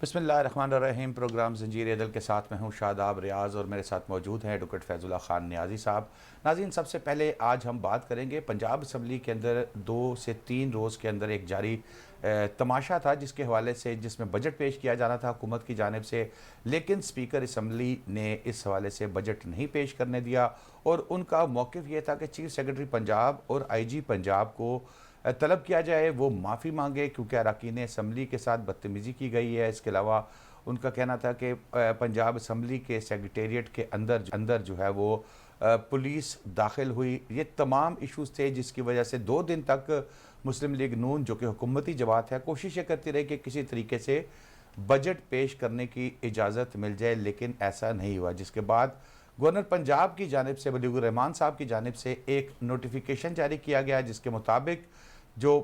بسم اللہ الرحمن الرحیم۔ پروگرام زنجیر عدل کے ساتھ میں ہوں شاداب ریاض اور میرے ساتھ موجود ہیں ایڈوکیٹ فیض اللہ خان نیازی صاحب۔ ناظرین، سب سے پہلے آج ہم بات کریں گے پنجاب اسمبلی کے اندر 2 سے 3 روز کے اندر ایک جاری تماشا تھا جس کے حوالے سے جس میں بجٹ پیش کیا جانا تھا حکومت کی جانب سے، لیکن اسپیکر اسمبلی نے اس حوالے سے بجٹ نہیں پیش کرنے دیا اور ان کا موقف یہ تھا کہ چیف سیکرٹری پنجاب اور آئی جی پنجاب کو طلب کیا جائے وہ معافی مانگے کیونکہ اراکین اسمبلی کے ساتھ بدتمیزی کی گئی ہے۔ اس کے علاوہ ان کا کہنا تھا کہ پنجاب اسمبلی کے سیکریٹریٹ کے اندر جو ہے وہ پولیس داخل ہوئی۔ یہ تمام ایشوز تھے جس کی وجہ سے 2 دن تک مسلم لیگ نون جو کہ حکومتی جماعت ہے کوششیں کرتی رہی کہ کسی طریقے سے بجٹ پیش کرنے کی اجازت مل جائے، لیکن ایسا نہیں ہوا، جس کے بعد گورنر پنجاب کی جانب سے ولی الرحمان صاحب کی جانب سے ایک نوٹیفیکیشن جاری کیا گیا جس کے مطابق جو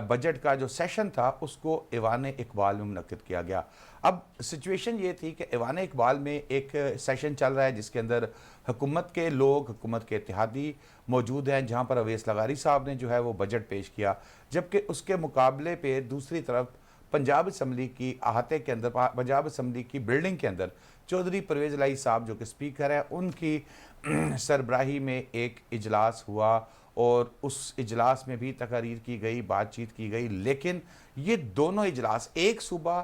بجٹ کا جو سیشن تھا اس کو ایوان اقبال میں منعقد کیا گیا۔ اب سچویشن یہ تھی کہ ایوان اقبال میں ایک سیشن چل رہا ہے جس کے اندر حکومت کے لوگ، حکومت کے اتحادی موجود ہیں، جہاں پر اویس لغاری صاحب نے جو ہے وہ بجٹ پیش کیا، جبکہ اس کے مقابلے پہ دوسری طرف پنجاب اسمبلی کی احاطے کے اندر، پنجاب اسمبلی کی بلڈنگ کے اندر چودھری پرویز الہی صاحب جو کہ سپیکر ہیں ان کی سربراہی میں ایک اجلاس ہوا اور اس اجلاس میں بھی تقاریر کی گئی، بات چیت کی گئی، لیکن یہ دونوں اجلاس ایک صوبہ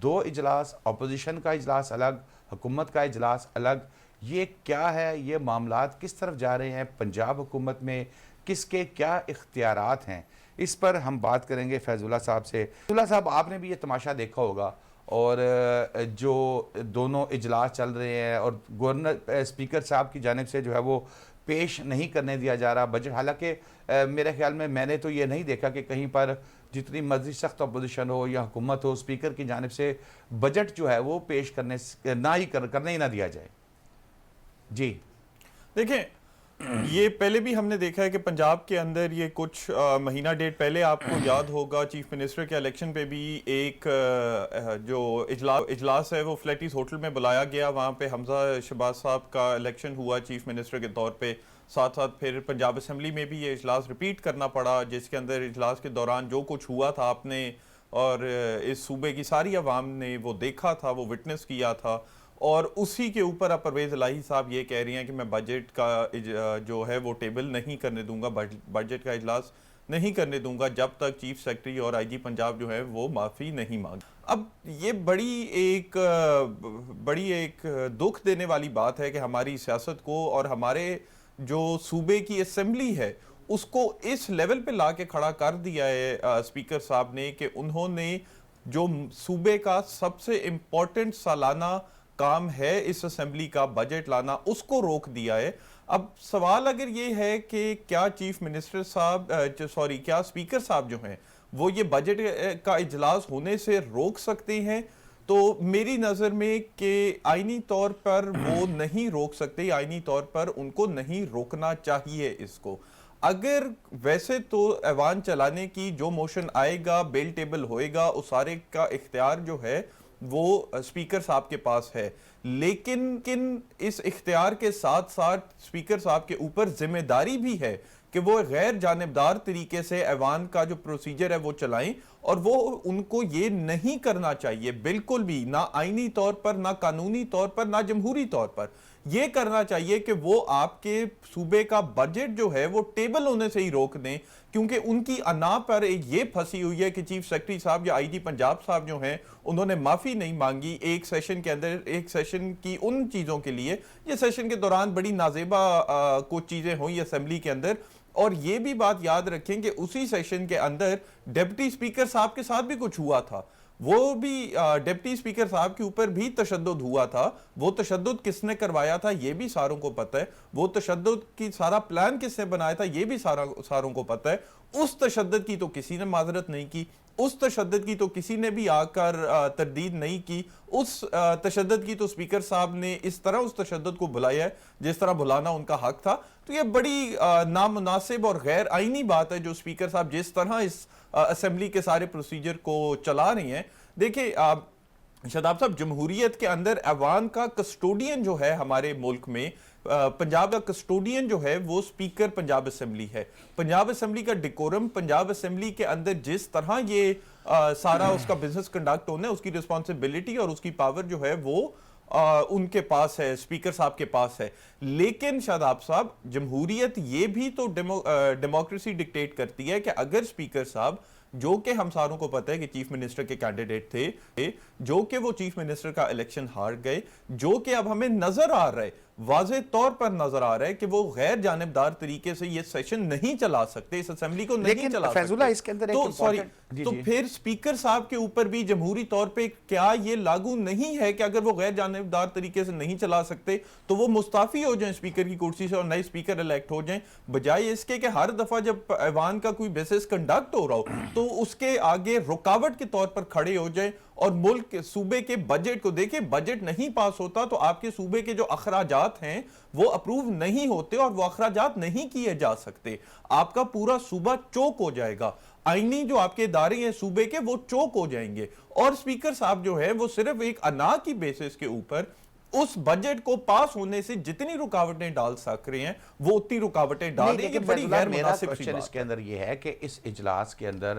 2 اجلاس، اپوزیشن کا اجلاس الگ، حکومت کا اجلاس الگ، یہ کیا ہے؟ یہ معاملات کس طرف جا رہے ہیں؟ پنجاب حکومت میں کس کے کیا اختیارات ہیں؟ اس پر ہم بات کریں گے فیض اللہ صاحب سے۔ فیض اللہ صاحب، آپ نے بھی یہ تماشا دیکھا ہوگا اور جو دونوں اجلاس چل رہے ہیں اور گورنر اسپیکر صاحب کی جانب سے جو ہے وہ پیش نہیں کرنے دیا جا رہا بجٹ، حالانکہ میرے خیال میں نے تو یہ نہیں دیکھا کہ کہیں پر جتنی مرضی سخت اپوزیشن ہو یا حکومت ہو اسپیکر کی جانب سے بجٹ جو ہے وہ پیش کرنے ہی نہ دیا جائے۔ جی دیکھیں، یہ پہلے بھی ہم نے دیکھا ہے کہ پنجاب کے اندر یہ کچھ مہینہ ڈیٹ پہلے آپ کو یاد ہوگا چیف منسٹر کے الیکشن پہ بھی ایک جو اجلاس ہے وہ فلیٹیز ہوٹل میں بلایا گیا، وہاں پہ حمزہ شہباز صاحب کا الیکشن ہوا چیف منسٹر کے طور پہ، ساتھ ساتھ پھر پنجاب اسمبلی میں بھی یہ اجلاس ریپیٹ کرنا پڑا، جس کے اندر اجلاس کے دوران جو کچھ ہوا تھا آپ نے اور اس صوبے کی ساری عوام نے وہ دیکھا تھا، وہ وٹنس کیا تھا، اور اسی کے اوپر اب پرویز الہی صاحب یہ کہہ رہی ہیں کہ میں بجٹ کا جو ہے وہ ٹیبل نہیں کرنے دوں گا، بجٹ کا اجلاس نہیں کرنے دوں گا جب تک چیف سیکرٹری اور آئی جی پنجاب جو ہے وہ معافی نہیں مانگ۔ اب یہ بڑی ایک دکھ دینے والی بات ہے کہ ہماری سیاست کو اور ہمارے جو صوبے کی اسمبلی ہے اس کو اس لیول پہ لا کے کھڑا کر دیا ہے اسپیکر صاحب نے کہ انہوں نے جو صوبے کا سب سے امپورٹنٹ سالانہ کام ہے اس اسمبلی کا بجٹ لانا، اس کو روک دیا ہے۔ اب سوال اگر یہ ہے کہ کیا چیف منسٹر صاحب کیا اسپیکر صاحب جو ہیں وہ یہ بجٹ کا اجلاس ہونے سے روک سکتے ہیں؟ تو میری نظر میں کہ آئینی طور پر وہ نہیں روک سکتے، آئینی طور پر ان کو نہیں روکنا چاہیے اس کو۔ اگر ویسے تو ایوان چلانے کی جو موشن آئے گا، بیل ٹیبل ہوئے گا، اس سارے کا اختیار جو ہے وہ اسپیکر صاحب کے پاس ہے، لیکن اس اختیار کے ساتھ ساتھ اسپیکر صاحب کے اوپر ذمہ داری بھی ہے کہ وہ غیر جانبدار طریقے سے ایوان کا جو پروسیجر ہے وہ چلائیں، اور وہ ان کو یہ نہیں کرنا چاہیے بالکل بھی، نہ آئینی طور پر، نہ قانونی طور پر، نہ جمہوری طور پر۔ یہ کرنا چاہیے کہ وہ آپ کے صوبے کا بجٹ جو ہے وہ ٹیبل ہونے سے ہی روک دیں، کیونکہ ان کی انا پر یہ پھنسی ہوئی ہے کہ چیف سیکرٹری صاحب یا آئی جی پنجاب صاحب جو ہیں انہوں نے معافی نہیں مانگی ایک سیشن کے اندر، ایک سیشن کی ان چیزوں کے لیے، یہ سیشن کے دوران بڑی نازیبا کچھ چیزیں ہوئی اسمبلی کے اندر، اور یہ بھی بات یاد رکھیں کہ اسی سیشن کے اندر ڈیپٹی سپیکر صاحب کے ساتھ بھی کچھ ہوا تھا، وہ بھی ڈیپٹی سپیکر صاحب کے اوپر بھی تشدد ہوا تھا۔ وہ تشدد کس نے کروایا تھا یہ بھی ساروں کو پتہ ہے، وہ تشدد کی سارا پلان کس نے بنایا تھا یہ بھی ساروں کو پتہ ہے۔ اس تشدد کی تو کسی نے معذرت نہیں کی، اس تشدد کی تو کسی نے بھی آ کر تردید نہیں کی، اس تشدد کی تو اسپیکر صاحب نے اس طرح اس تشدد کو بلایا ہے جس طرح بلانا ان کا حق تھا۔ تو یہ بڑی نامناسب اور غیر آئینی بات ہے جو اسپیکر صاحب جس طرح اس اسمبلی کے سارے پروسیجر کو چلا رہی ہیں۔ دیکھیں، شاداب صاحب، جمہوریت کے اندر ایوان کا کسٹوڈین جو ہے ہمارے ملک میں، پنجاب کا کسٹوڈین جو ہے وہ سپیکر پنجاب اسمبلی ہے. پنجاب اسمبلی کا ڈیکورم، پنجاب اسمبلی کے اندر جس طرح یہ سارا اس کا بزنس کنڈکٹ ہونا ہے، اس کی رسپانسبلٹی اور اس کی پاور جو ہے وہ ان کے پاس ہے، سپیکر صاحب کے پاس ہے. لیکن شاداب صاحب، جمہوریت یہ بھی تو ڈیموکریسی ڈکٹیٹ کرتی ہے کہ اگر سپیکر صاحب، جو کہ ہم ساروں کو پتہ ہے کہ چیف منسٹر کے کینڈیڈیٹ تھے، جو کہ وہ چیف منسٹر کا الیکشن ہار گئے، جو کہ اب ہمیں نظر آ رہا ہے، واضح طور پر نظر آ رہا ہے کہ وہ غیر جانبدار طریقے سے یہ سیشن نہیں چلا سکتے، اس اسمبلی کو نہیں چلا سکتے. فیض اللہ اس کے اندر تو پھر سپیکر صاحب کے اوپر بھی جمہوری طور پہ کیا یہ لاگو نہیں ہے کہ اگر وہ غیر جانبدار طریقے سے نہیں چلا سکتے تو وہ مستعفی ہو جائیں اسپیکر کی کرسی سے اور نئے اسپیکر الیکٹ ہو جائیں، بجائے اس کے کہ ہر دفعہ جب ایوان کا کوئی بزنس کنڈکٹ ہو رہا ہو تو اس کے آگے رکاوٹ کے طور پر کھڑے ہو جائیں اور ملک صوبے کے بجٹ کو دیکھیں. بجٹ نہیں پاس ہوتا تو آپ کے صوبے کے جو اخراجات ہیں وہ اپروو نہیں ہوتے اور وہ اخراجات نہیں کیے جا سکتے. آپ کا پورا صوبہ چوک ہو جائے گا، آئینی جو آپ کے ادارے ہیں صوبے کے وہ چوک ہو جائیں گے. اور سپیکر صاحب جو ہے وہ صرف ایک انا کی بیسس کے اوپر اس بجٹ کو پاس ہونے سے جتنی رکاوٹیں ڈال سک رہے ہیں وہ اتنی رکاوٹیں ڈال رہے ہیں. یہ بڑی غیر مناسب سی بات اس کے اندر یہ ہے کہ اس اجلاس کے اندر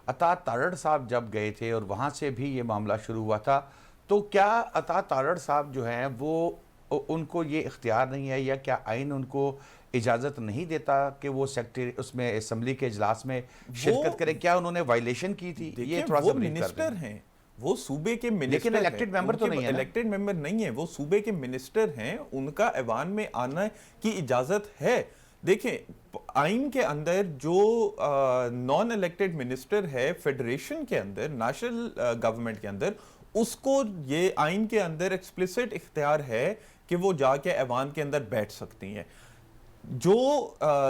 عطا تارڑ صاحب جب گئے تھے اور وہاں سے بھی یہ معاملہ شروع ہوا تھا، تو کیا عطا تارڑ صاحب جو ہیں وہ ان کو یہ اختیار نہیں ہے، یا کیا آئین ان کو اجازت نہیں دیتا کہ وہ سیکٹری اس میں اسمبلی کے اجلاس میں شرکت کریں؟ کیا انہوں نے وائلیشن کی تھی؟ یہ تھوڑا سا بریف کر دیں. منسٹر ہیں، وہ صوبے کے منسٹر، لیکن الیکٹڈ ممبر تو نہیں ہے، الیکٹڈ ممبر نہیں ہے، وہ صوبے کے منسٹر ہیں، ان کا ایوان میں آنا کی اجازت ہے. دیکھیں آئین کے اندر جو نان الیکٹڈ منسٹر ہے فیڈریشن کے اندر، نیشنل گورنمنٹ کے اندر، اس کو یہ آئین کے اندر ایکسپلیسٹ اختیار ہے کہ وہ جا کے ایوان کے اندر بیٹھ سکتی ہیں. جو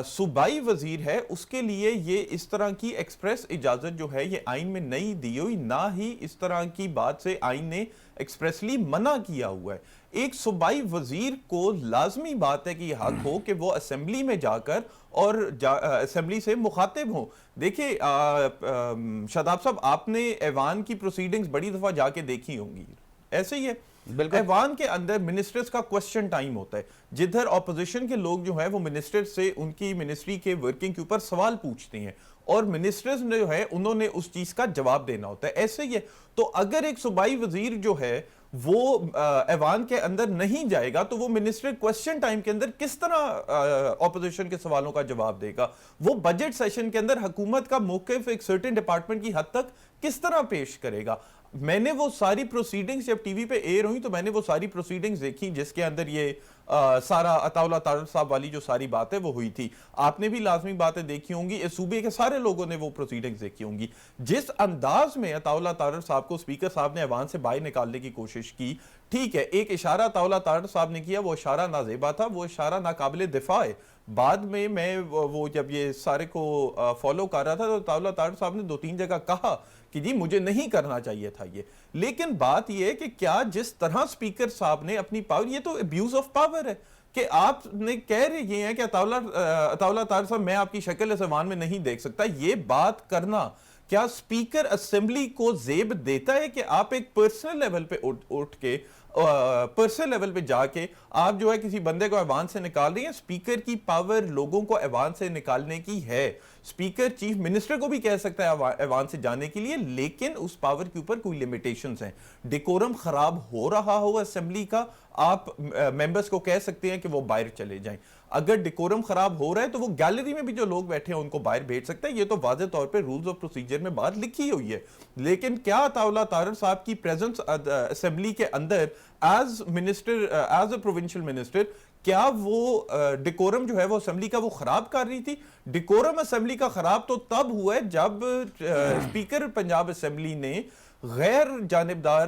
صوبائی وزیر ہے اس کے لیے یہ اس طرح کی ایکسپریس اجازت جو ہے یہ آئین میں نہیں دی ہوئی، نہ ہی اس طرح کی بات سے آئین نے ایکسپریسلی منع کیا ہوا ہے. ایک صوبائی وزیر کو لازمی بات ہے کہ یہ حق ہو کہ وہ اسمبلی میں جا کر اور اسمبلی سے مخاطب ہوں. دیکھیں شاداب صاحب، آپ نے ایوان کی پروسیڈنگز بڑی دفعہ جا کے دیکھی ہوں گی، ایسے ہی ہے. ایوان کے اندر منسٹرز کا کوسچن ٹائم ہوتا ہے، جدھر اپوزیشن کے لوگ جو ہیں وہ منسٹر سے ان کی منسٹری کے ورکنگ کے اوپر سوال پوچھتے ہیں اور منسٹرز نے جو ہے انہوں نے اس چیز کا جواب دینا ہوتا ہے. ایسے ہی ہے. تو اگر ایک صوبائی وزیر جو ہے وہ ایوان کے اندر نہیں جائے گا تو وہ منسٹر کوسچن ٹائم کے اندر کس طرح اپوزیشن کے سوالوں کا جواب دے گا؟ وہ بجٹ سیشن کے اندر حکومت کا موقف ایک سرٹن ڈپارٹمنٹ کی حد تک کس طرح پیش کرے گا؟ میں نے وہ ساری پروسیڈنگز جب ٹی وی پہ ایئر ہوئی تو میں نے وہ ساری پروسیڈنگز دیکھی جس کے اندر یہ سارا عطا اللہ تارڑ صاحب والی جو ساری باتیں وہ ہوئی تھی. آپ نے بھی لازمی باتیں دیکھی ہوں گی، اس صوبے کے سارے لوگوں نے وہ پروسیڈنگز دیکھی ہوں گی. جس انداز میں عطا اللہ تارڑ صاحب کو سپیکر صاحب نے ایوان سے باہر نکالنے کی کوشش کی، ٹھیک ہے ایک اشارہ عطا اللہ تارڑ صاحب نے کیا، وہ اشارہ نازیبا تھا، وہ اشارہ ناقابل دفاع ہے. بعد میں وہ جب یہ سارے کو فالو کر رہا تھا تو عطا اللہ تارڑ صاحب نے 2-3 جگہ کہا کہ جی مجھے نہیں کرنا چاہیے تھا یہ. لیکن بات یہ ہے کہ کیا جس طرح سپیکر صاحب نے اپنی پاور، یہ تو ابیوز آف پاور ہے کہ آپ نے کہہ رہے یہ ہیں کہ عطا اللہ تارڑ صاحب میں آپ کی شکل اس ایوان میں نہیں دیکھ سکتا. یہ بات کرنا کیا سپیکر اسمبلی کو زیب دیتا ہے کہ آپ ایک پرسنل لیول پہ اٹھ کے پرسنل لیول پہ جا کے آپ جو ہے کسی بندے کو ایوان سے نکال رہی ہیں؟ سپیکر کی پاور لوگوں کو ایوان سے نکالنے کی ہے. سپیکر چیف منسٹر کو بھی کہہ سکتا ہے ایوان سے جانے کے لیے، لیکن اس پاور کے اوپر کوئی لیمیٹیشنز ہیں. ڈیکورم خراب ہو رہا ہو اسمبلی کا، آپ ممبرز کو کہہ سکتے ہیں کہ وہ باہر چلے جائیں. اگر ڈیکورم خراب ہو رہا ہے تو وہ گیلری میں بھی جو لوگ بیٹھے ہیں ان کو باہر بھیج سکتا ہے. یہ تو واضح طور پہ رولز آف پروسیجر میں بات لکھی ہوئی ہے. لیکن کیا عطا اللہ تارڑ صاحب کی پریزنس اسمبلی کے اندر as minister, as a provincial minister, کیا وہ ڈیکورم جو ہے وہ اسمبلی کا وہ خراب کر رہی تھی؟ ڈیکورم اسمبلی کا خراب تو تب ہوا ہے جب اسپیکر پنجاب اسمبلی نے غیر جانبدار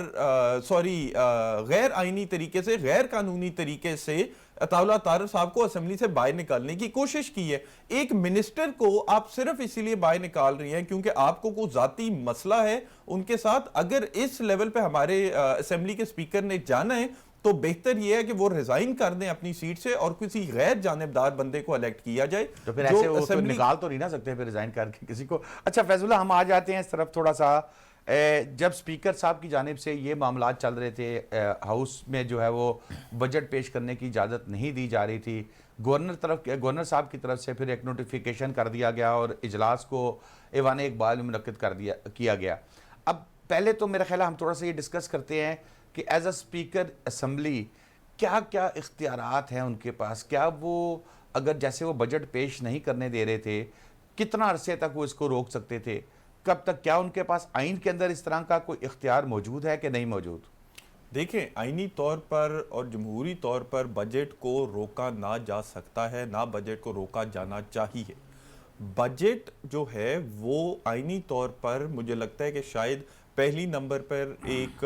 غیر آئینی طریقے سے، غیر قانونی طریقے سے عطا اللہ تارڑ صاحب کو اسمبلی سے باہر نکالنے کی کوشش کی ہے. ایک منسٹر کو آپ صرف اسی لیے باہر نکال رہی ہیں کیونکہ آپ کو کوئی ذاتی مسئلہ ہے ان کے ساتھ. اگر اس لیول پہ ہمارے اسمبلی کے اسپیکر نے جانا ہے تو بہتر یہ ہے کہ وہ ریزائن کر دیں اپنی سیٹ سے اور کسی غیر جانبدار بندے کو الیکٹ کیا جائے. تو پھر ایسے وہ تو نکال تو نہیں نہ سکتے پھر ریزائن کر کے کسی کو. اچھا فیض اللہ، ہم آ جاتے ہیں اس طرف تھوڑا سا. جب اسپیکر صاحب کی جانب سے یہ معاملات چل رہے تھے، ہاؤس میں جو ہے وہ بجٹ پیش کرنے کی اجازت نہیں دی جا رہی تھی، گورنر صاحب کی طرف سے پھر ایک نوٹیفیکیشن کر دیا گیا اور اجلاس کو ایوان اقبال میں منعقد کیا گیا۔ اب پہلے تو میرا خیال ہے ہم تھوڑا سا یہ ڈسکس کرتے ہیں کہ ایز اے اسپیکر اسمبلی کیا کیا اختیارات ہیں ان کے پاس، کیا وہ اگر جیسے وہ بجٹ پیش نہیں کرنے دے رہے تھے کتنا عرصے تک وہ اس کو روک سکتے تھے، کب تک، کیا ان کے پاس آئین کے اندر اس طرح کا کوئی اختیار موجود ہے کہ نہیں موجود؟ دیکھیں، آئینی طور پر اور جمہوری طور پر بجٹ کو روکا نہ جا سکتا ہے، نہ بجٹ کو روکا جانا چاہیے۔ بجٹ جو ہے وہ آئینی طور پر مجھے لگتا ہے کہ شاید پہلی نمبر پر ایک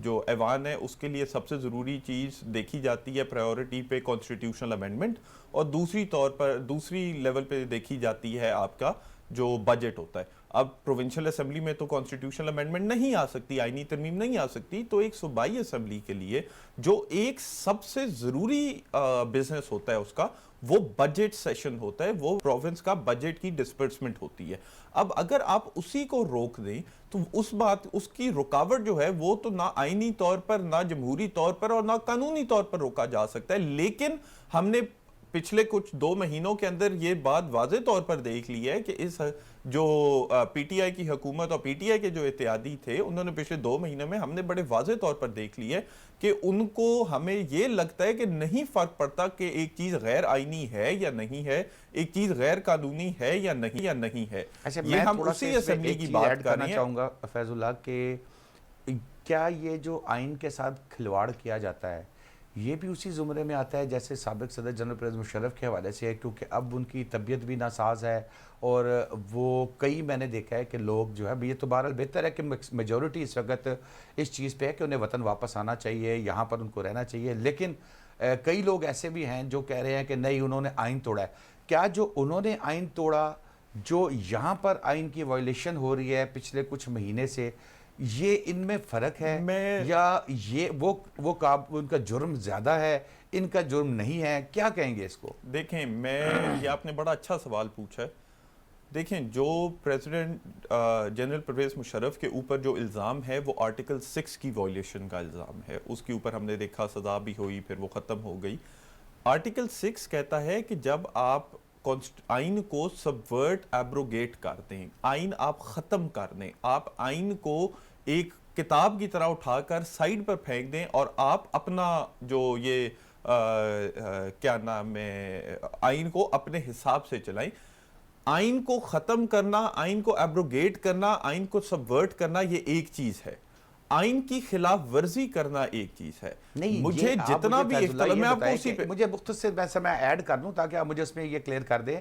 جو ایوان ہے اس کے لیے سب سے ضروری چیز دیکھی جاتی ہے پرائیورٹی پہ کانسٹیٹیوشنل امینڈمنٹ، اور دوسری لیول پہ دیکھی جاتی ہے آپ کا جو بجٹ ہوتا ہے۔ اب پروونشل اسمبلی میں تو کانسٹیٹیوشنل امینڈمنٹ نہیں آ سکتی، آئینی ترمیم نہیں آ سکتی، تو ایک صوبائی اسمبلی کے لیے جو ایک سب سے ضروری بزنس ہوتا ہے اس کا، وہ بجٹ سیشن ہوتا ہے، وہ پروونس کا بجٹ کی ڈسپرسمنٹ ہوتی ہے۔ اب اگر آپ اسی کو روک دیں تو اس کی رکاوٹ جو ہے وہ تو نہ آئینی طور پر، نہ جمہوری طور پر اور نہ قانونی طور پر روکا جا سکتا ہے۔ لیکن ہم نے پچھلے کچھ 2 مہینوں کے اندر یہ بات واضح طور پر دیکھ لی ہے کہ اس جو پی ٹی آئی کی حکومت اور پی ٹی آئی کے جو اتحادی تھے، انہوں نے پچھلے 2 مہینوں میں ہم نے بڑے واضح طور پر دیکھ لی ہے کہ ان کو، ہمیں یہ لگتا ہے کہ نہیں فرق پڑتا کہ ایک چیز غیر آئینی ہے یا نہیں ہے، ایک چیز غیر قانونی ہے یا نہیں ہے۔ میں ہم اسی اسمبلی کی بات کر رہے ہیں۔ چاہوں گا فیض اللہ کہ کیا یہ جو آئین کے ساتھ کھلواڑ کیا جاتا ہے یہ بھی اسی زمرے میں آتا ہے جیسے سابق صدر جنرل پرویز مشرف کے حوالے سے ہے، کیونکہ اب ان کی طبیعت بھی ناساز ہے اور وہ میں نے دیکھا ہے کہ لوگ جو ہے، یہ تو بہرحال بہتر ہے کہ میجورٹی اس وقت اس چیز پہ ہے کہ انہیں وطن واپس آنا چاہیے، یہاں پر ان کو رہنا چاہیے، لیکن کئی لوگ ایسے بھی ہیں جو کہہ رہے ہیں کہ نہیں، انہوں نے آئین توڑا ہے۔ کیا جو انہوں نے آئین توڑا، جو یہاں پر آئین کی وائلیشن ہو رہی ہے پچھلے کچھ مہینے سے، یہ ان میں فرق ہے یا یہ وہ ان کا جرم زیادہ ہے، ان کا جرم نہیں ہے؟ کیا کہیں گے اس کو؟ دیکھیں، یہ آپ نے بڑا اچھا سوال پوچھا ہے۔ دیکھیں، جو پریزیڈنٹ جنرل پرویز مشرف کے اوپر جو الزام ہے وہ آرٹیکل 6 کی وائلیشن کا الزام ہے، اس کے اوپر ہم نے دیکھا سزا بھی ہوئی، پھر وہ ختم ہو گئی۔ آرٹیکل 6 کہتا ہے کہ جب آپ آئین کو سبورٹ ایبروگیٹ کر دیں، آئین آپ ختم کر دیں، آپ آئین کو ایک کتاب کی طرح اٹھا کر سائیڈ پر پھینک دیں اور آپ اپنا جو یہ کیا نام ہے، آئین کو اپنے حساب سے چلائیں۔ آئین کو ختم کرنا، آئین کو ایبروگیٹ کرنا، آئین کو سبورٹ کرنا، یہ ایک چیز ہے، آئین کی خلاف ورزی کرنا ایک چیز ہے۔ مجھے جتنا بھی اختلاف، میں آپ کو اسی پہ مجھے مختصر میں ایڈ کر دوں تاکہ آپ مجھے اس میں یہ کلیئر کر دیں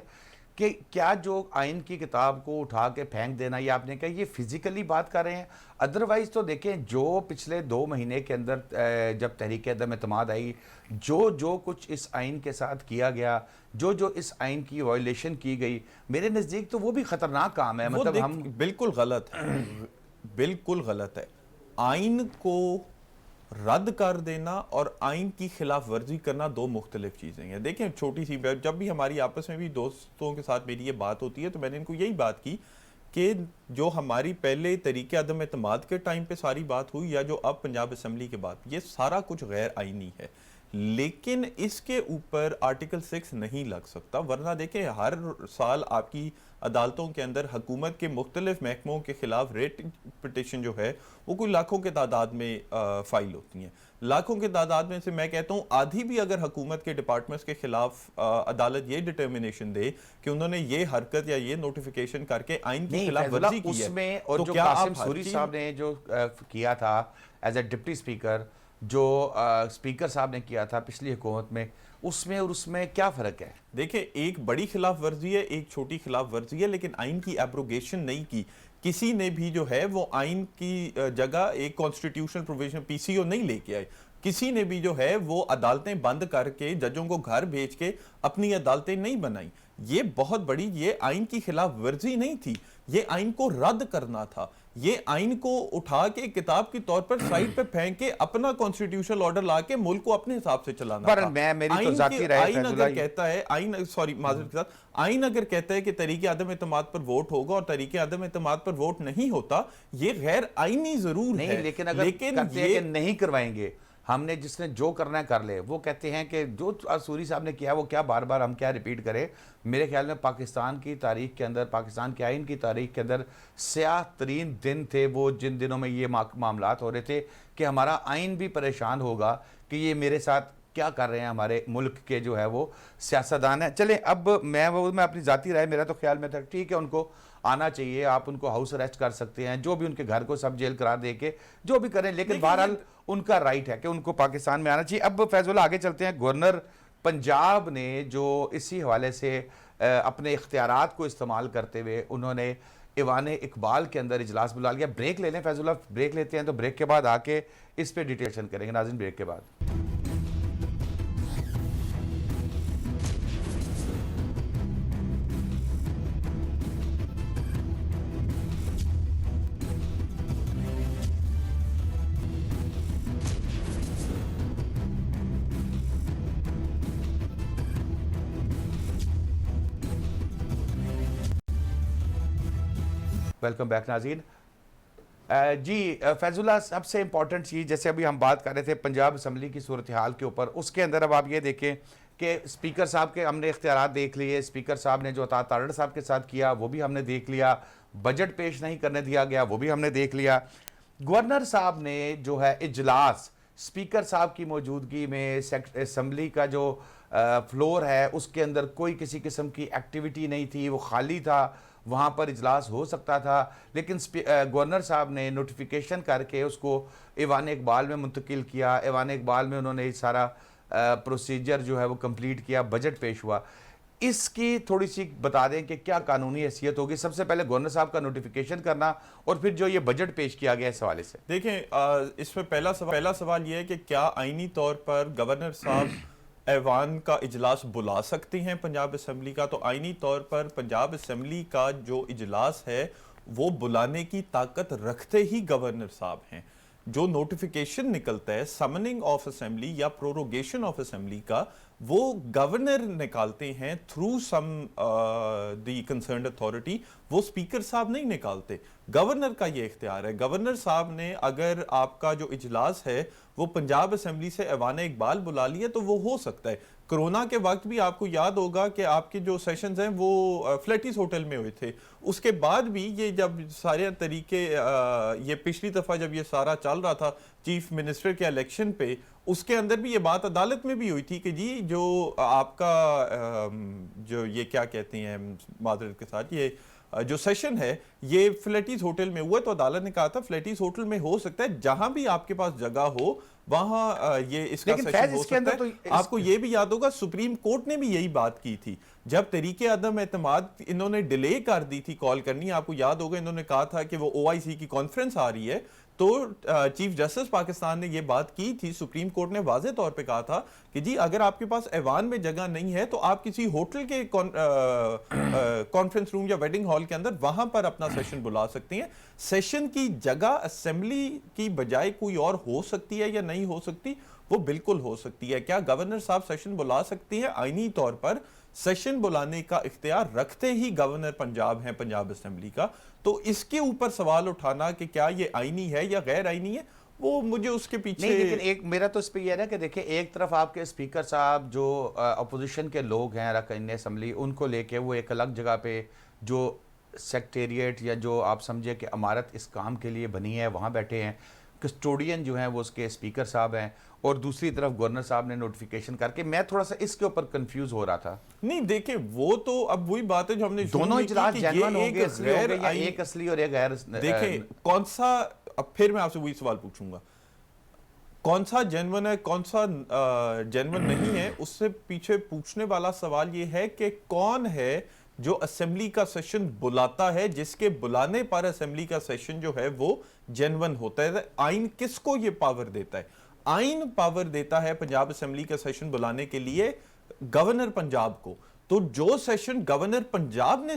کہ کیا جو آئین کی کتاب کو اٹھا کے پھینک دینا، یہ آپ نے کہا یہ فزیکلی بات کر رہے ہیں؟ ادروائز تو دیکھیں، جو پچھلے 2 مہینے کے اندر جب تحریک عدم اعتماد آئی، جو کچھ اس آئین کے ساتھ کیا گیا، جو اس آئین کی وائلیشن کی گئی، میرے نزدیک تو وہ بھی خطرناک کام ہے۔ مطلب ہم بالکل غلط ہے، بالکل غلط ہے۔ آئین کو رد کر دینا اور آئین کی خلاف ورزی کرنا 2 مختلف چیزیں ہیں۔ دیکھیں، چھوٹی سی بات، جب بھی ہماری آپس میں بھی دوستوں کے ساتھ میری یہ بات ہوتی ہے تو میں نے ان کو یہی بات کی کہ جو ہماری پہلے طریقے عدم اعتماد کے ٹائم پہ ساری بات ہوئی یا جو اب پنجاب اسمبلی کے بعد، یہ سارا کچھ غیر آئینی ہے، لیکن اس کے اوپر آرٹیکل 6 نہیں لگ سکتا۔ ورنہ دیکھیں، ہر سال آپ کی عدالتوں کے اندر حکومت کے مختلف محکموں کے خلاف ریٹ پٹیشن جو ہے وہ کوئی لاکھوں کے تعداد میں فائل ہوتی ہیں۔ لاکھوں کے تعداد میں سے میں کہتا ہوں آدھی بھی اگر حکومت کے ڈپارٹمنٹس کے خلاف عدالت یہ ڈٹرمنیشن دے کہ انہوں نے یہ حرکت یا یہ نوٹیفیکیشن کر کے آئین کی خلاف ورزی کی ہے، اور جو قاسم سوری صاحب نے جو کیا تھا ایز اے ڈپٹی اسپیکر، جو اسپیکر صاحب نے کیا تھا پچھلی حکومت میں، اس میں اور اس میں کیا فرق ہے؟ دیکھیں، ایک بڑی خلاف ورزی ہے، ایک چھوٹی خلاف ورزی ہے، لیکن آئین کی ایبروگیشن نہیں کی کسی نے بھی۔ جو ہے وہ آئین کی جگہ ایک کانسٹیٹیوشنل پروویژن پی سی او نہیں لے کے آئے، کسی نے بھی جو ہے وہ عدالتیں بند کر کے ججوں کو گھر بھیج کے اپنی عدالتیں نہیں بنائیں۔ یہ بہت بڑی، یہ آئین کی خلاف ورزی نہیں تھی، یہ آئین کو رد کرنا تھا، یہ آئین کو اٹھا کے کتاب کی طور پر سائٹ پہ پھینک کے اپنا کانسٹیٹیوشنل آرڈر لا کے ملک کو اپنے حساب سے چلانا تھا۔ میری تو ذاتی رائے آئین اگر کہتا ہے معذرت کے ساتھ آئین اگر کہتا ہے کہ طریقے عدم اعتماد پر ووٹ ہوگا اور طریقے عدم اعتماد پر ووٹ نہیں ہوتا، یہ غیر آئینی ضرور ہے، لیکن اگر کہتے ہیں کہ نہیں کروائیں گے، ہم نے جس نے جو کرنا ہے کر لے، وہ کہتے ہیں کہ جو سوری صاحب نے کیا وہ کیا بار بار ہم کیا ریپیٹ کریں۔ میرے خیال میں پاکستان کی تاریخ کے اندر، پاکستان کے آئین کی تاریخ کے اندر سیاہ ترین دن تھے وہ، جن دنوں میں یہ معاملات ہو رہے تھے کہ ہمارا آئین بھی پریشان ہوگا کہ یہ میرے ساتھ کیا کر رہے ہیں ہمارے ملک کے جو ہے وہ سیاستدان ہیں۔ چلیں اب میں اپنی ذاتی رائے، میرا تو خیال میں تھا ٹھیک ہے ان کو آنا چاہیے، آپ ان کو ہاؤس اریسٹ کر سکتے ہیں، جو بھی ان کے گھر کو سب جیل قرار دے کے جو بھی کریں، لیکن بہرحال ان کا رائٹ ہے کہ ان کو پاکستان میں آنا چاہیے۔ اب فیض اللہ آگے چلتے ہیں۔ گورنر پنجاب نے جو اسی حوالے سے اپنے اختیارات کو استعمال کرتے ہوئے انہوں نے ایوان اقبال کے اندر اجلاس بلا لیا۔ بریک لے لیں فیض اللہ، بریک لیتے ہیں تو بریک کے بعد آ کے اس پہ ڈیٹیلشن کریں گے ناظرین، بریک کے بعد۔ ویلکم بیک ناظرین۔ جی فیض اللہ، سب سے امپورٹنٹ چیز جیسے ابھی ہم بات کر رہے تھے پنجاب اسمبلی کی صورتحال کے اوپر، اس کے اندر اب آپ یہ دیکھیں کہ اسپیکر صاحب کے ہم نے اختیارات دیکھ لیے، اسپیکر صاحب نے جو عطا تارڑ صاحب کے ساتھ کیا وہ بھی ہم نے دیکھ لیا، بجٹ پیش نہیں کرنے دیا گیا وہ بھی ہم نے دیکھ لیا۔ گورنر صاحب نے جو ہے اجلاس اسپیکر صاحب کی موجودگی میں اسمبلی کا جو فلور ہے اس کے اندر کوئی کسی قسم کی ایکٹیویٹی نہیں تھی، وہ خالی تھا، وہاں پر اجلاس ہو سکتا تھا، لیکن گورنر صاحب نے نوٹیفیکیشن کر کے اس کو ایوان اقبال میں منتقل کیا۔ ایوان اقبال میں انہوں نے سارا پروسیجر جو ہے وہ کمپلیٹ کیا، بجٹ پیش ہوا۔ اس کی تھوڑی سی بتا دیں کہ کیا قانونی حیثیت ہوگی، سب سے پہلے گورنر صاحب کا نوٹیفیکیشن کرنا اور پھر جو یہ بجٹ پیش کیا گیا اس حوالے سے۔ دیکھیں اس میں پہلا سوال یہ ہے کہ کیا آئینی طور پر گورنر صاحب ایوان کا اجلاس بلا سکتے ہیں پنجاب اسمبلی کا؟ تو آئینی طور پر پنجاب اسمبلی کا جو اجلاس ہے وہ بلانے کی طاقت رکھتے ہی گورنر صاحب ہیں۔ جو نوٹیفیکیشن نکلتا ہے سمننگ آف اسمبلی یا پروروگیشن آف اسمبلی کا، وہ گورنر نکالتے ہیں تھرو سم دی کنسرنڈ اتھارٹی، وہ سپیکر صاحب نہیں نکالتے، گورنر کا یہ اختیار ہے۔ گورنر صاحب نے اگر آپ کا جو اجلاس ہے وہ پنجاب اسمبلی سے ایوان اقبال بلا لیا تو وہ ہو سکتا ہے۔ کرونا کے وقت بھی آپ کو یاد ہوگا کہ آپ کے جو سیشنز ہیں وہ فلیٹیس ہوٹل میں ہوئے تھے، اس کے بعد بھی یہ جب سارے طریقے یہ پچھلی دفعہ جب یہ سارا چل رہا تھا چیف منسٹر کے الیکشن پہ، اس کے اندر بھی یہ بات عدالت میں بھی ہوئی تھی کہ جی جو آپ کا جو یہ کیا کہتے ہیں معذرت کے ساتھ یہ جو سیشن ہے یہ فلیٹیس ہوٹل میں ہوا، تو عدالت نے کہا تھا فلیٹیس ہوٹل میں ہو سکتا ہے، جہاں بھی آپ کے پاس جگہ ہو وہاں یہ اس کا سیشن ہو سکتا ہے۔ آپ کو یہ بھی یاد ہوگا سپریم کورٹ نے بھی یہی بات کی تھی جب طریقے عدم اعتماد انہوں نے ڈیلے کر دی تھی کال کرنی، آپ کو یاد ہوگا انہوں نے کہا تھا کہ وہ OIC کی کانفرنس آ رہی ہے، تو چیف جسٹس پاکستان نے یہ بات کی تھی، سپریم کورٹ نے واضح طور پہ کہا تھا کہ جی اگر آپ کے پاس ایوان میں جگہ نہیں ہے تو آپ کسی ہوٹل کے کانفرنس روم یا ویڈنگ ہال کے اندر وہاں پر اپنا سیشن بلا سکتے ہیں۔ سیشن کی جگہ اسمبلی کی بجائے کوئی اور ہو سکتی ہے یا نہیں ہو سکتی؟ وہ بالکل ہو سکتی ہے۔ کیا گورنر صاحب سیشن بلا سکتے ہیں؟ آئینی طور پر سیشن بلانے کا اختیار رکھتے ہی گورنر پنجاب ہیں پنجاب اسمبلی کا، تو اس کے اوپر سوال اٹھانا کہ کیا یہ آئینی ہے یا غیر آئینی ہے، وہ مجھے اس کے پیچھے نہیں، لیکن ایک میرا تو اس پہ یہ ہے نا کہ دیکھیں ایک طرف آپ کے اسپیکر صاحب جو اپوزیشن کے لوگ ہیں رکن اسمبلی، ان کو لے کے وہ ایک الگ جگہ پہ جو سیکٹریٹ یا جو آپ سمجھے کہ عمارت اس کام کے لیے بنی ہے وہاں بیٹھے ہیں، کسٹوڈین جو ہیں وہ اس کے اسپیکر صاحب ہیں، اور دوسری طرف گورنر صاحب نے نوٹیفیکیشن کر کے، میں تھوڑا سا اس کے اوپر کنفیوز ہو رہا تھا۔ نہیں دیکھیں وہ تو اب وہی بات ہے جو ہم نے دونوں اجلاس جینوئن ہوں گے، ایک اصلی اور ایک غیر۔ دیکھیں کون سا، اب پھر میں آپ سے وہی سوال پوچھوں گا، کون سا جینوئن ہے کون سا جینوئن نہیں ہے، اس سے پیچھے پوچھنے والا سوال یہ ہے کہ کون ہے جو اسمبلی کا سیشن بلاتا ہے، جس کے بلانے پر اسمبلی کا سیشن جو ہے وہ جینوئن ہوتا ہے۔ آئین کس کو یہ پاور دیتا ہے؟ آئین پاور دیتا ہے پنجاب اسمبلی کا سیشن بلانے کے لیے گورنر پنجاب کو۔ تو جو سیشن گورنر پنجاب نے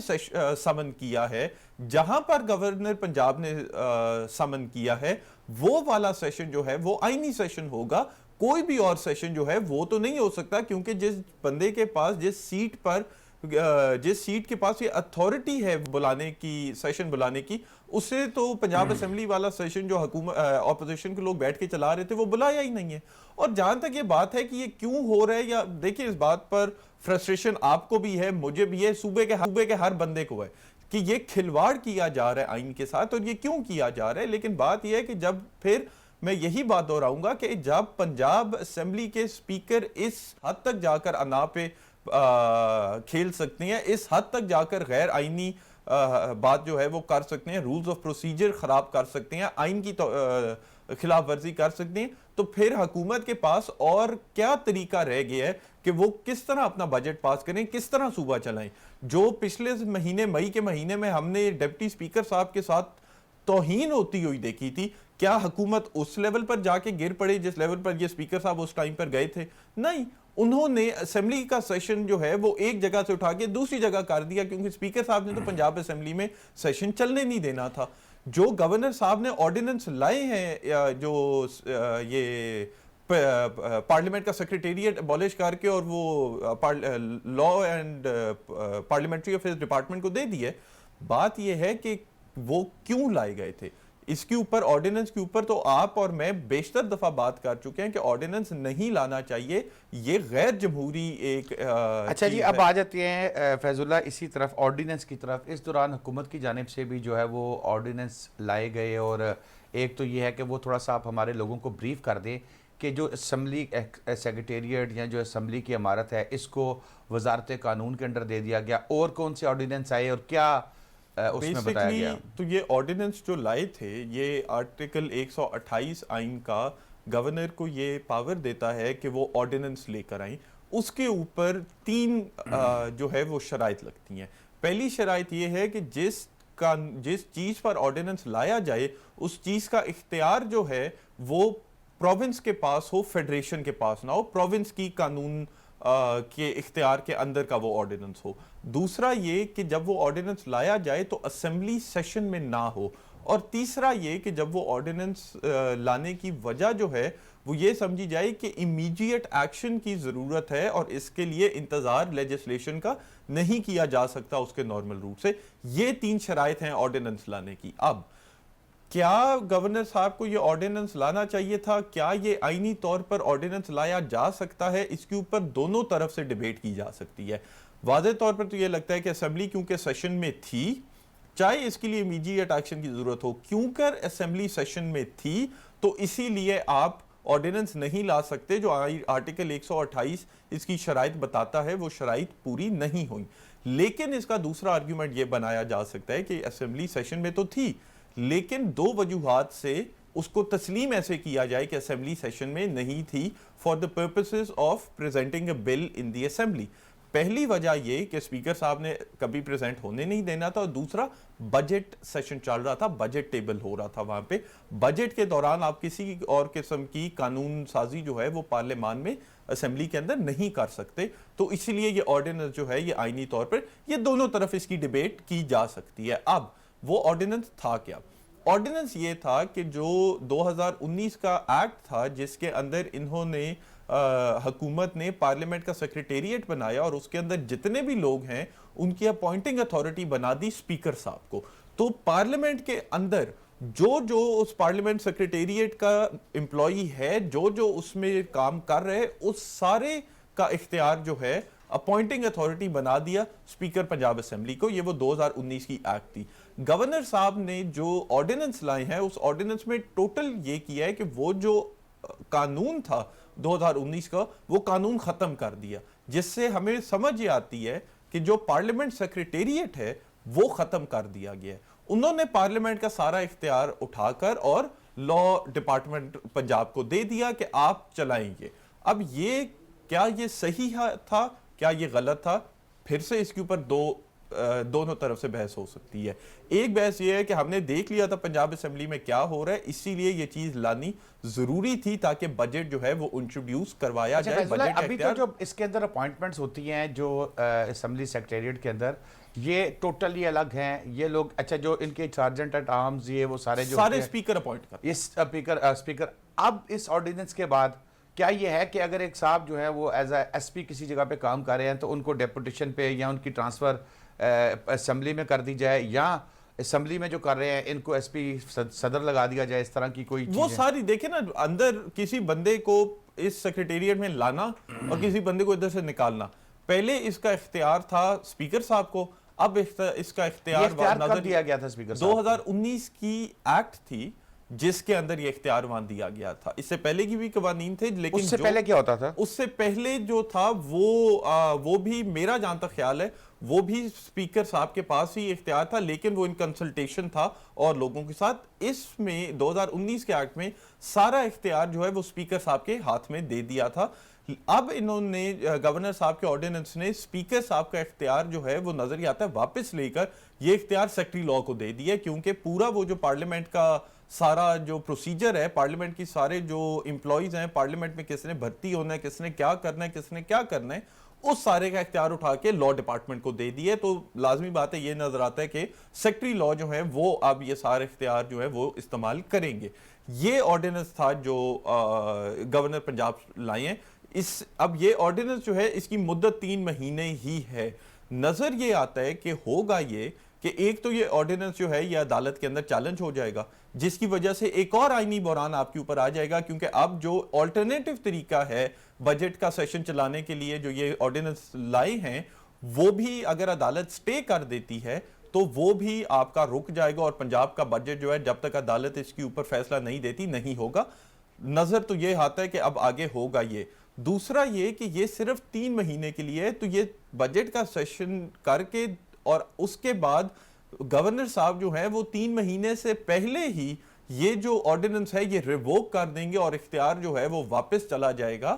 سمن کیا ہے، جہاں پر گورنر پنجاب نے سمن کیا ہے، وہ والا سیشن جو ہے وہ آئینی سیشن ہوگا. کوئی بھی اور سیشن جو ہے وہ تو نہیں ہو سکتا، کیونکہ جس بندے کے پاس جس سیٹ کے پاس یہ اتھارٹی ہے بلانے کی، سیشن بلانے کی، اسے تو پنجاب اسمبلی والا سیشن جو اپوزیشن کے لوگ بیٹھ کے چلا رہے تھے وہ بلایا ہی نہیں ہے. اور جہاں تک یہ بات ہے کہ یہ کیوں ہو رہا ہے، یا دیکھیں اس بات پر فرسٹریشن آپ کو بھی ہے، مجھے بھی ہے، صوبے کے ہر بندے کو ہے کہ یہ کھلواڑ کیا جا رہا ہے آئین کے ساتھ، اور یہ کیوں کیا جا رہا ہے. لیکن بات یہ ہے کہ جب پھر میں یہی بات دہراؤں گا کہ جب پنجاب اسمبلی کے سپیکر اس حد تک جا کر انا پہ کھیل سکتے ہیں، اس حد تک جا کر غیر آئینی بات جو ہے وہ کر سکتے ہیں، رولز آف پروسیجر خراب کر سکتے ہیں، آئین کی خلاف ورزی کر سکتے ہیں، تو پھر حکومت کے پاس اور کیا طریقہ رہ گیا ہے کہ وہ کس طرح اپنا بجٹ پاس کریں، کس طرح صوبہ چلائیں. جو پچھلے مہینے، مئی کے مہینے میں ہم نے ڈپٹی سپیکر صاحب کے ساتھ توہین ہوتی ہوئی دیکھی تھی، کیا حکومت اس لیول پر جا کے گر پڑے جس لیول پر یہ سپیکر صاحب اس ٹائم پر گئے تھے؟ نہیں، انہوں نے اسمبلی کا سیشن جو ہے وہ ایک جگہ سے اٹھا کے دوسری جگہ کر دیا، کیونکہ سپیکر صاحب نے تو پنجاب اسمبلی میں سیشن چلنے نہیں دینا تھا. جو گورنر صاحب نے آرڈیننس لائے ہیں، جو یہ پارلیمنٹ کا سیکریٹریٹ ابالش کر کے اور وہ law and parliamentary affairs department کو دے دی ہے، بات یہ ہے کہ وہ کیوں لائے گئے تھے. اس کے اوپر، آرڈیننس کے اوپر تو آپ اور میں بیشتر دفعہ بات کر چکے ہیں کہ آرڈیننس نہیں لانا چاہیے، یہ غیر جمہوری ایک اچھا جی، اب آ جاتے ہیں فیض اللہ اسی طرف، آرڈیننس کی طرف. اس دوران حکومت کی جانب سے بھی جو ہے وہ آرڈیننس لائے گئے، اور ایک تو یہ ہے کہ وہ تھوڑا سا آپ ہمارے لوگوں کو بریف کر دیں کہ جو اسمبلی سیکریٹریٹ یا جو اسمبلی کی عمارت ہے اس کو وزارت قانون کے انڈر دے دیا گیا، اور کون سے آرڈیننس آئے اور کیا اس میں بتایا گیا؟ تو یہ آرڈیننس جو لائے تھے، یہ آرٹیکل 128 آئین کا گورنر کو یہ پاور دیتا ہے کہ وہ آرڈیننس لے کر آئیں. اس کے اوپر 3 جو ہے وہ شرائط لگتی ہیں. پہلی شرائط یہ ہے کہ جس چیز پر آرڈیننس لایا جائے اس چیز کا اختیار جو ہے وہ پروونس کے پاس ہو، فیڈریشن کے پاس نہ ہو، پروونس کی قانون کے اختیار کے اندر کا وہ آرڈیننس ہو. دوسرا یہ کہ جب وہ آرڈیننس لایا جائے تو اسمبلی سیشن میں نہ ہو. اور تیسرا یہ کہ جب وہ آرڈیننس لانے کی وجہ جو ہے وہ یہ سمجھی جائے کہ امیڈیٹ ایکشن کی ضرورت ہے، اور اس کے لیے انتظار لیجسلیشن کا نہیں کیا جا سکتا اس کے نارمل روٹ سے. یہ 3 شرائط ہیں آرڈیننس لانے کی. اب کیا گورنر صاحب کو یہ آرڈیننس لانا چاہیے تھا؟ کیا یہ آئینی طور پر آرڈیننس لایا جا سکتا ہے؟ اس کے اوپر دونوں طرف سے ڈیبیٹ کی جا سکتی ہے. واضح طور پر تو یہ لگتا ہے کہ اسمبلی کیونکہ سیشن میں تھی، چاہے اس کے لیے امیڈیٹ ایکشن کی ضرورت ہو، کیونکہ اسمبلی سیشن میں تھی تو اسی لیے آپ آرڈیننس نہیں لا سکتے. جو آرٹیکل 128 اس کی شرائط بتاتا ہے وہ شرائط پوری نہیں ہوئی. لیکن اس کا دوسرا آرگیومنٹ یہ بنایا جا سکتا ہے کہ اسمبلی سیشن میں تو تھی، لیکن 2 وجوہات سے اس کو تسلیم ایسے کیا جائے کہ اسمبلی سیشن میں نہیں تھی for the purposes of presenting a bill in the assembly. پہلی وجہ یہ کہ اسپیکر صاحب نے کبھی پریزنٹ ہونے نہیں دینا تھا، اور دوسرا بجٹ سیشن چل رہا تھا، بجٹ ٹیبل ہو رہا تھا وہاں پہ. بجٹ کے دوران آپ کسی اور قسم کی قانون سازی جو ہے وہ پارلیمان میں، اسمبلی کے اندر نہیں کر سکتے. تو اسی لیے یہ آرڈیننس جو ہے یہ آئینی طور پر یہ دونوں طرف اس کی ڈیبیٹ کی جا سکتی ہے. اب وہ آرڈیننس تھا کیا؟ آرڈیننس یہ تھا کہ جو 2019 کا ایکٹ تھا جس کے اندر انہوں نے حکومت نے پارلیمنٹ کا سیکریٹریٹ بنایا، اور اس کے اندر جتنے بھی لوگ ہیں ان کی اپوائنٹنگ اتھارٹی بنا دی اسپیکر صاحب کو. تو پارلیمنٹ کے اندر جو اس پارلیمنٹ سیکریٹریٹ کا امپلائی ہے، جو اس میں کام کر رہے، اس سارے کا اختیار جو ہے اپوائنٹنگ اتھارٹی بنا دیا اسپیکر پنجاب اسمبلی کو. یہ وہ 2019 کی ایکٹ تھی. گورنر صاحب نے جو آرڈیننس لائے ہیں اس آرڈیننس میں ٹوٹل یہ کیا ہے کہ وہ جو قانون تھا 2019 کا وہ قانون ختم کر دیا، جس سے ہمیں سمجھ یہ آتی ہے کہ جو پارلیمنٹ سیکریٹریٹ ہے وہ ختم کر دیا گیا ہے. انہوں نے پارلیمنٹ کا سارا اختیار اٹھا کر اور لا ڈپارٹمنٹ پنجاب کو دے دیا کہ آپ چلائیں گے. اب یہ کیا یہ صحیح تھا، کیا یہ غلط تھا؟ پھر سے اس کے اوپر 2 دونوں طرف سے بحث ہو سکتی ہے. ایک بحث یہ ہے کہ ہم نے دیکھ لیا تھا پنجاب اسمبلی میں کیا ہو رہا ہے, اسی لیے یہ چیز لانی ضروری تھی تاکہ بجٹ جو ہے وہ انٹروڈیوس کروایا جائے. بجٹ ابھی تو جو اس کے اندر اپوائنٹمنٹس ہوتی ہیں جو اسمبلی سیکریٹریٹ کے اندر, یہ ٹوٹلی الگ ہیں. یہ لوگ اچھا جو ان کے سارجنٹ ایٹ آرمز یہ وہ سارے جو اسپیکر اپوائنٹ کرتے ہیں, اسپیکر. اب اس آرڈیننس کے بعد کیا یہ ہے کہ اگر ایک صاحب جو ہے وہ ایز اے ایس پی کسی جگہ پہ کام کر رہے ہیں تو ان کو ڈیپوٹیشن پہ یا ان کی ٹرانسفر اسمبلی میں کر دی جائے, یا اسمبلی میں جو کر رہے ہیں ان کو ایس پی صدر لگا دیا جائے, اس طرح کی کوئی وہ ساری دیکھیں نا, اندر کسی بندے کو اس سیکریٹریٹ میں لانا اور کسی بندے کو ادھر سے نکالنا, پہلے اس کا اختیار تھا اسپیکر صاحب کو, اب اس کا اختیار کب دیا گیا تھا اسپیکر صاحب؟ 2019 کی ایکٹ تھی جس کے اندر یہ اختیار وہاں دیا گیا تھا. اس سے پہلے کی بھی قوانین تھے, لیکن اس سے پہلے کیا ہوتا تھا؟ اس سے پہلے جو تھا وہ بھی میرا جہاں تک خیال ہے وہ بھی اسپیکر صاحب کے پاس ہی اختیار تھا, لیکن وہ ان کنسلٹیشن تھا اور لوگوں کے ساتھ. اس میں 2019 کے ایکٹ میں سارا اختیار جو ہے وہ اسپیکر صاحب کے ہاتھ میں دے دیا تھا. اب انہوں نے گورنر صاحب کے آرڈیننس نے اسپیکر صاحب کا اختیار جو ہے وہ نظر آتا ہے واپس لے کر یہ اختیار سیکرٹری لاء کو دے دیا, کیونکہ پورا وہ جو پارلیمنٹ کا سارا جو پروسیجر ہے, پارلیمنٹ کی سارے جو امپلائیز ہیں, پارلیمنٹ میں کس نے بھرتی ہونا ہے, کس نے کیا کرنا ہے, کس نے کیا کرنا ہے, اس سارے کا اختیار اٹھا کے لاء ڈپارٹمنٹ کو دے دیے. تو لازمی بات ہے یہ نظر آتا ہے کہ سیکرٹری لاء جو ہے وہ اب یہ سارے اختیار جو ہے وہ استعمال کریں گے. یہ آرڈیننس تھا جو گورنر پنجاب لائے ہیں. اب یہ آرڈیننس جو ہے اس کی مدت 3 مہینے ہی ہے. نظر یہ آتا ہے کہ ہوگا یہ کہ ایک تو یہ آرڈیننس جو ہے یہ عدالت کے اندر چیلنج ہو جائے گا, جس کی وجہ سے ایک اور آئینی بحران آپ کے اوپر آ جائے گا, کیونکہ اب جو آلٹرنیٹو طریقہ ہے بجٹ کا سیشن چلانے کے لیے جو یہ آرڈیننس لائے ہیں وہ بھی اگر عدالت سٹے کر دیتی ہے تو وہ بھی آپ کا رک جائے گا, اور پنجاب کا بجٹ جو ہے جب تک عدالت اس کے اوپر فیصلہ نہیں دیتی نہیں ہوگا. نظر تو یہ آتا ہے کہ اب آگے ہوگا یہ. دوسرا یہ کہ یہ صرف 3 مہینے کے لیے, تو یہ بجٹ کا سیشن کر کے اور اس کے بعد گورنر صاحب جو ہیں وہ 3 مہینے سے پہلے ہی یہ جو آرڈیننس ہے یہ ریووک کر دیں گے اور اختیار جو ہے وہ واپس چلا جائے گا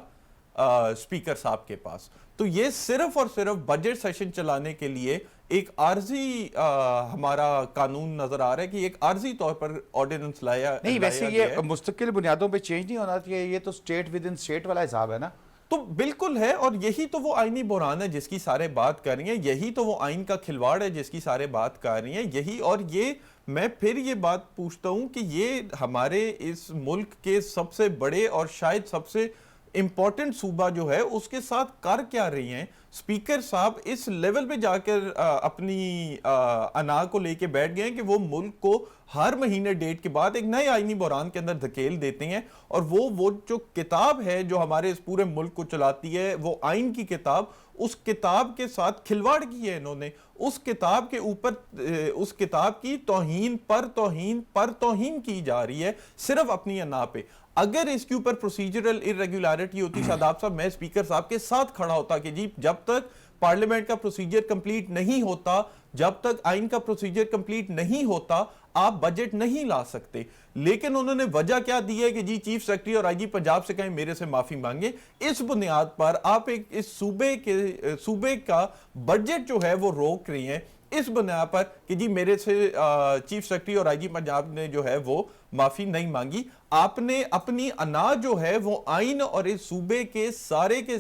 اسپیکر صاحب کے پاس. تو یہ صرف اور صرف بجٹ سیشن چلانے کے لیے ایک عارضی ہمارا قانون نظر آ رہا ہے کہ ایک عارضی طور پر آرڈیننس لایا نہیں. ویسے یہ مستقل بنیادوں پہ چینج نہیں ہونا چاہیے, یہ تو اسٹیٹ ود ان اسٹیٹ والا حساب ہے نا. تو بالکل ہے, اور یہی تو وہ آئینی بحران ہے جس کی سارے بات کر رہی ہیں, یہی تو وہ آئین کا کھلواڑ ہے جس کی سارے بات کر رہی ہیں, یہی. اور یہ میں پھر یہ بات پوچھتا ہوں کہ یہ ہمارے اس ملک کے سب سے بڑے اور شاید سب سے امپورٹنٹ صوبہ جو ہے اس کے ساتھ کر کیا رہی ہیں. اسپیکر صاحب اس لیول پہ جا کر اپنی انا کو لے کے بیٹھ گئے ہیں کہ وہ ملک کو ہر مہینے ڈیٹ کے بعد ایک نئے آئینی بحران کے اندر دھکیل دیتے ہیں, اور وہ جو کتاب ہے جو ہمارے اس پورے ملک کو چلاتی ہے, وہ آئین کی کتاب, اس کتاب کے ساتھ کھلواڑ کی ہے انہوں نے. اس کتاب کے اوپر اس کتاب کی توہین پر توہین پر توہین کی جا رہی ہے صرف اپنی انا پہ. اگر اس کے اوپر پروسیجرل irregularity ہوتی شاداب صاحب, میں اسپیکر صاحب کے ساتھ کھڑا ہوتا کہ جی جب تک پارلیمنٹ کا پروسیجر کمپلیٹ نہیں ہوتا, جب تک آئین کا پروسیجر کمپلیٹ نہیں ہوتا, آپ بجٹ نہیں لا سکتے. لیکن انہوں نے وجہ کیا دی ہے کہ جی چیف سیکرٹری اور آئی جی پنجاب سے کہیں میرے سے معافی مانگے. اس بنیاد پر آپ اس صوبے کا بجٹ جو ہے وہ روک رہی ہیں اس بنیاد پر کہ جی میرے سے چیف سیکرٹری اور آئی جی پنجاب نے جو ہے وہ معافی نہیں مانگی. آپ نے اپنی انا جو ہے وہ آئین اور اس صوبے کے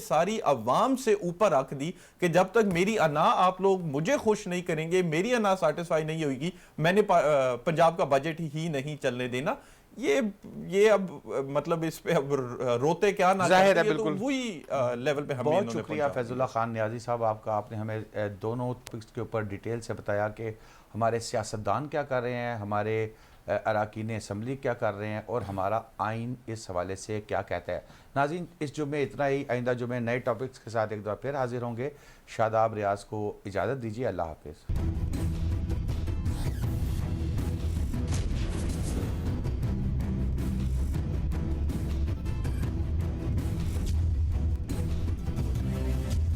ساری عوام سے اوپر رکھ دی کہ جب تک میری انا آپ لوگ مجھے خوش نہیں کریں گے, میری انا سیٹسفائی نہیں ہوئے گی, میں نے پنجاب کا بجٹ ہی نہیں چلنے دینا. یہ اب مطلب اس پہ اب روتے کیا نہ ظاہر ہے, بالکل وہی لیول پہ ہمیں. بہت شکریہ فیض اللہ خان نیازی صاحب آپ کا, آپ نے ہمیں دونوں ٹاپکس کے اوپر ڈیٹیل سے بتایا کہ ہمارے سیاستدان کیا کر رہے ہیں, ہمارے اراکین اسمبلی کیا کر رہے ہیں, اور ہمارا آئین اس حوالے سے کیا کہتا ہے. ناظرین اس جمعے اتنا ہی, آئندہ جمعے نئے ٹاپکس کے ساتھ ایک دفعہ پھر حاضر ہوں گے. شاداب ریاض کو اجازت دیجیے, اللہ حافظ.